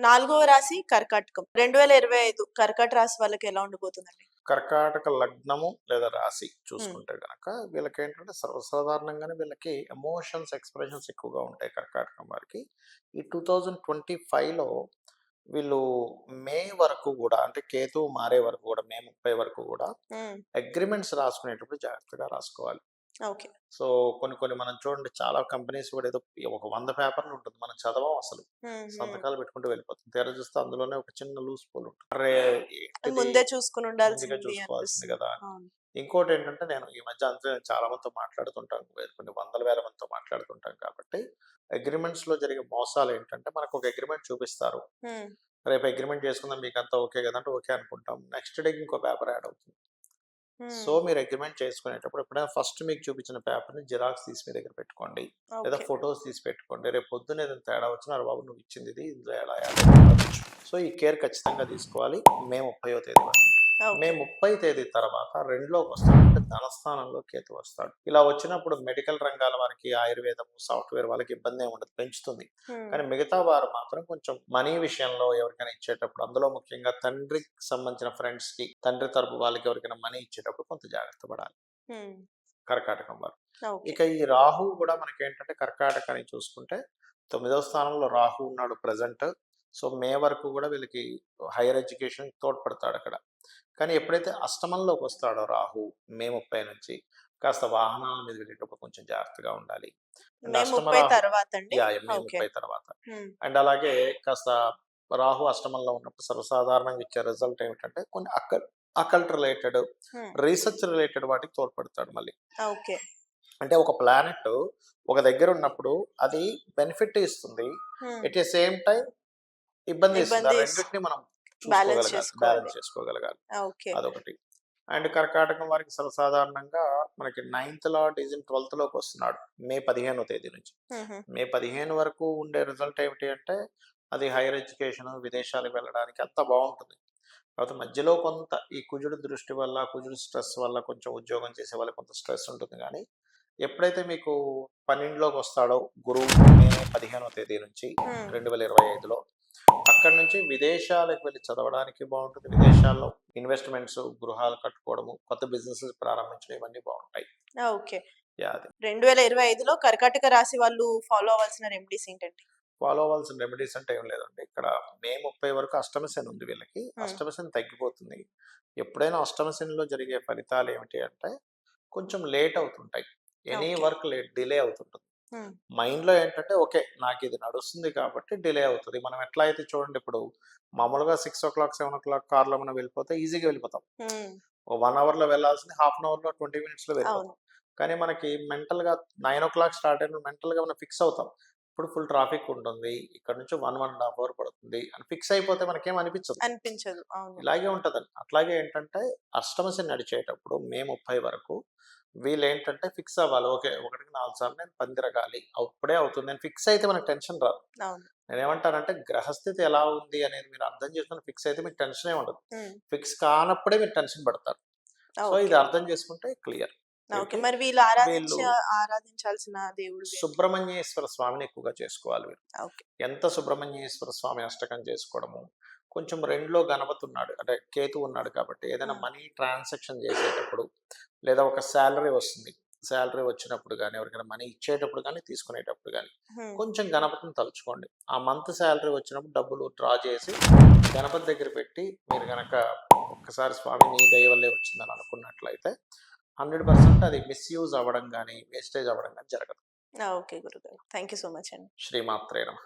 నాలుగవ రాశి కర్కాటకం. 2025 కర్కాట రాశి వాళ్ళకి ఎలా ఉండబోతుందండి? కర్కాటక లగ్నము లేదా రాశి హ్మ్. చూసుకుంటే గనక వీళ్ళకేంటంటే సర్వసాధారణంగానే వీళ్ళకి ఎమోషన్స్, ఎక్స్‌ప్రెషన్స్ ఎక్కువగా ఉంటాయి కర్కాటకం వారికి. ఈ 2025లో వీళ్ళు మే వరకు గూడా అంటే కేతువు మారే వరకు గూడా మే 30 వరకు గూడా హ్మ్. అగ్రీమెంట్స్ రాసుకునేటప్పుడు జాగ్రత్తగా రాసుకోవాలి. ఓకే. సో, కొన్ని కొన్ని మనం చూడండి చాలా కంపెనీస్ గూడా ఏదో ఒక 100 పేపర్‌లు ఉంటుంది. మనం చదవం అసలు. హ్మ్. సంతకాలు పెట్టుకుంటూ వెళ్ళిపోతాం. తీరా చూస్తే అందులోనే ఒక చిన్న లూస్ పోల్ ఉంటుంది. అర్రే! అది ఏంటిది ముందే చూసుకొని ముందుగా ఉండాల్సింది చూసుకోవాల్సింది అనిపిస్తుంది. గదా! అని. అవును. ఇంకోటేంటంటే నేను ఈ మధ్య అంతే చాలా మందితో మాట్లాడుతుంటాను. కొన్ని వందల వేల మందితో మాట్లాడుతుంటాం కాబట్టి అగ్రీమెంట్స్‌లో జరిగే మోసాలేంటంటే మనకు ఒక అగ్రీమెంట్ చూపిస్తారు. హ్మ్. రేపు అగ్రీమెంట్ చేసుకుందాం మీకంతా ఓకే గదా! అంటే ఓకే అనుకుంటాం. నెక్స్ట్ డేకి ఇంకో పేపర్ యాడ్ అవుతుంది. సో, హ్మ్. మీరు అగ్రీమెంట్ చేసుకునేటప్పుడు ఎప్పుడైనా ఫస్ట్ మీకు చూపించిన పేపర్‌ని జిరాక్స్ తీసి మీ దగ్గర పెట్టుకోండి. లేదా ఓకే. ఫోటోస్ తీసి పెట్టుకోండి. రేపు పొద్దున్న ఏదైనా తేడా వచ్చినా "అరె బాబు! నువ్వు ఇచ్చింది ఇది. ఇందులో ఎలా యాడ్ అయింది" అడగొచ్చు. సో, ఈ కేర్ ఖచ్చితంగా తీసుకోవాలి. మే 30వ తేదీ వరకు. మే ఓకే. 30 తేదీ తర్వాత 2లోకొస్తాడు. అంటే ధనస్థానంలో కేతు వస్తాడు. ఇలా వచ్చినప్పుడు మెడికల్ రంగాల వారికి, ఆయుర్వేదం, సాఫ్ట్‌వేర్ వాళ్ళకి ఇబ్బందేం ఉండదు. పెంచుతుంది. హ్మ్. కానీ మిగతా వారు మాత్రం కొంచెం మనీ విషయంలో ఎవరికైనా ఇచ్చేటప్పుడు, అందులో ముఖ్యంగా తండ్రికి సంబంధించిన ఫ్రెండ్స్‌కి, తండ్రి తరపు వాళ్ళకి ఎవరికైనా మనీ ఇచ్చేటప్పుడు కొంత జాగ్రత్త పడాలి. హ్మ్. కర్కాటకం వారు. ఓకే. ఇక ఈ రాహువు గూడా మనకేంటంటే కర్కాటకాన్ని చూసుకుంటే 9వ స్థానంలో రాహువు ఉన్నాడు ప్రెజెంట్. సో, మే వరకు గూడా వీళ్ళకి హైయర్ ఎడ్యుకేషన్ తోడ్పడతాడక్కడ. కానీ ఎప్పుడైతే అష్టమంలోకొస్తాడో రాహువు మే 30 నుంచి కాస్త వాహనాల మీద వెళ్ళేటప్పుడు కొంచెం జాగ్రత్తగా ఉండాలి. అండ్ మే అష్టమ 30 రాహు తర్వాతండి? మే ఓకే. 30 తర్వాత. హ్మ్. అండ్ అలాగే కాస్త రాహు అష్టమంలో ఉన్నప్పుడు సర్వసాధారణంగా ఇచ్చే రిజల్ట్ ఏమిటంటే కొన్ని అకల్ట్ రిలేటెడ్, హ్మ్. రీసెర్చ్ రిలేటెడ్ వాటికి తోడ్పడతాడు మళ్ళీ. ఓకే. అంటే ఒక ప్లానెట్ ఒక దగ్గర ఉన్నప్పుడు అది బెనిఫిట్ ఇస్తుంది. హ్మ్. ఎట్ ఎ సేమ్ టైమ్ ఇబ్బంది ఇస్తుంది. ఆ ఇబ్బంది రెండిటిని మనం బ్యాలెన్స్ చూసుకోగలగాలి. చేసుకోవాలి. బ్యాలెన్స్ చేసుకోగలగాలి. ఓకే. అదొకటి. అండ్ కర్కాటకం వారికి సర్వసాధారణంగా మనకి 9థ్ లార్డ్ ఈజ్ ఇన్ 12థ్‌లోకొస్తున్నాడు. మే 15వ తేదీ నుంచి. హుహు. మే 15 వరకు ఉండే రిజల్ట్ ఏమిటి అంటే అది హైయర్ ఎడ్యుకేషన్, విదేశాలకు వెళ్ళడానికి అంతా బావుంటుంది. కాకపోతే మధ్యలో కొంత ఈ కుజుడు దృష్టి వల్ల, కుజుడు స్ట్రెస్ వల్ల కొంచెం ఉద్యోగం చేసే వాళ్ళకి కొంత స్ట్రెస్ ఉంటుంది గానీ, ఎప్పుడైతే మీకు 12లోకొస్తాడో గురువు మే 15వ తేదీ నుంచి హ్మ్. 2025లో అక్కడి నుంచి విదేశాలకు వెళ్లి చదవడానికి బావుంటుంది. విదేశాల్లో ఇన్వెస్ట్‌మెంట్స్, గృహాలు కట్టుకోవడము, కొత్త బిజినెసెస్ ప్రారంభించడం ఇవన్నీ బావుంటాయి. ఓకే. అది. 2025లో కర్కాటక రాశి వాళ్ళు ఫాలో అవ్వాల్సిన రెమెడీస్ ఏంటండి? ఫాలో అవ్వాల్సిన రెమెడీస్ అంటే ఏం లేదండి. ఇక్కడ మే 30 వరకు అష్టమ శని ఉంది వీళ్ళకి. హ్మ్. అష్టమ శని తగ్గిపోతుంది. ఎప్పుడైనా అష్టమ శనిలో జరిగే ఫలితాలు ఏమిటి అంటే కొంచెం లేట్ అవుతుంటాయి. Any okay. వర్క్ డిలే అవుతుంటుంది. హ్మ్. మైండ్‌లో ఏంటంటే ఓకే. నాకిది నడుస్తుంది కాబట్టి డిలే అవుతది. మనం ఎట్లా అయితే చూడండి ఇప్పుడు మామూలుగా 6:00, 7:00 కార్‌లో మనం వెళ్ళిపోతే ఈజీగా వెళ్ళిపోతాం. హ్మ్. ఓ 1 అవర్‌లో వెళ్ళాల్సింది హాఫ్ అన్ అవర్‌లో, 20 మినిట్స్‌లో అవును. వెళ్ళిపోతాం. కానీ మనకి మెంటల్‌గా 9:00 స్టార్ట్ అయిన మెంటల్‌గా మనం ఫిక్స్ అవుతాం. ఇప్పుడు ఫుల్ ట్రాఫిక్ ఉంటుంది. ఇక్కడ నుంచి 1, 1 ½ అవర్ పడుతుంది అని ఫిక్స్ అయిపోతే మనకేం అనిపించదు. అనిపించదు. అవును. ఇలాగే ఉంటదండి. అట్లాగే ఏంటంటే అష్టమ శని నడిచేటప్పుడు మే 30 వరకు వీళ్ళేంటంటే ఫిక్స్ అవ్వాలి. ఓకే. ఒకటికి 4 సార్లు నేను పందిరగాలి. అప్పుడే అవుతుంది అని ఫిక్స్ అయితే మనకు టెన్షన్ రాదు. అవును. నేనేమంటానంటే గ్రహస్థితి ఎలా ఉంది అనేది మీరు అర్థం చేసుకొని ఫిక్స్ అయితే మీకు టెన్షనే ఉండదు. హ్మ్. ఫిక్స్ కానప్పుడే మీరు టెన్షన్ పడతారు. So, okay. ఇది అర్థం చేసుకుంటే క్లియర్. ఓకే. ఓకే. మరి వీళ్ళు వీళ్ళు ఆరాధించాల్సిన దేవుడు ఏంటి? సుబ్రహ్మణ్యేశ్వర స్వామిని ఎక్కువగా చేసుకోవాలి వీళ్ళు. ఓకే. ఎంత సుబ్రహ్మణ్యేశ్వర స్వామి అష్టకం చేసుకోవడము, కొంచెం 2లో గణపతి ఉన్నాడు. అంటే కేతువు ఉన్నాడు కాబట్టి ఏదైనా హ్మ్. మనీ ట్రాన్సాక్షన్ చేసేటప్పుడు, లేదా ఒక సాలరీ వస్తుంది. సాలరీ వచ్చినప్పుడు గాని, ఎవరికైనా మనీ ఇచ్చేటప్పుడు గాని, తీసుకునేటప్పుడు గాని, హ్మ్. కొంచెం గణపతిని తలుచుకోండి. ఆ మంత్ సాలరీ వచ్చినప్పుడు డబ్బులు డ్రా చేసి గణపతి దగ్గర పెట్టి మీరు గనక ఒక్కసారి స్వామి నీ దయ వల్లే వచ్చిందని అనుకున్నట్లయితే 100% అది మిస్‌యూజ్ అవ్వడం గాని, వేస్టేజ్ అవ్వడం గాని జరగదు. ఓకే గురుగారు. థాంక్ యూ సో మచ్ అండి. శ్రీమాత్రే నమః.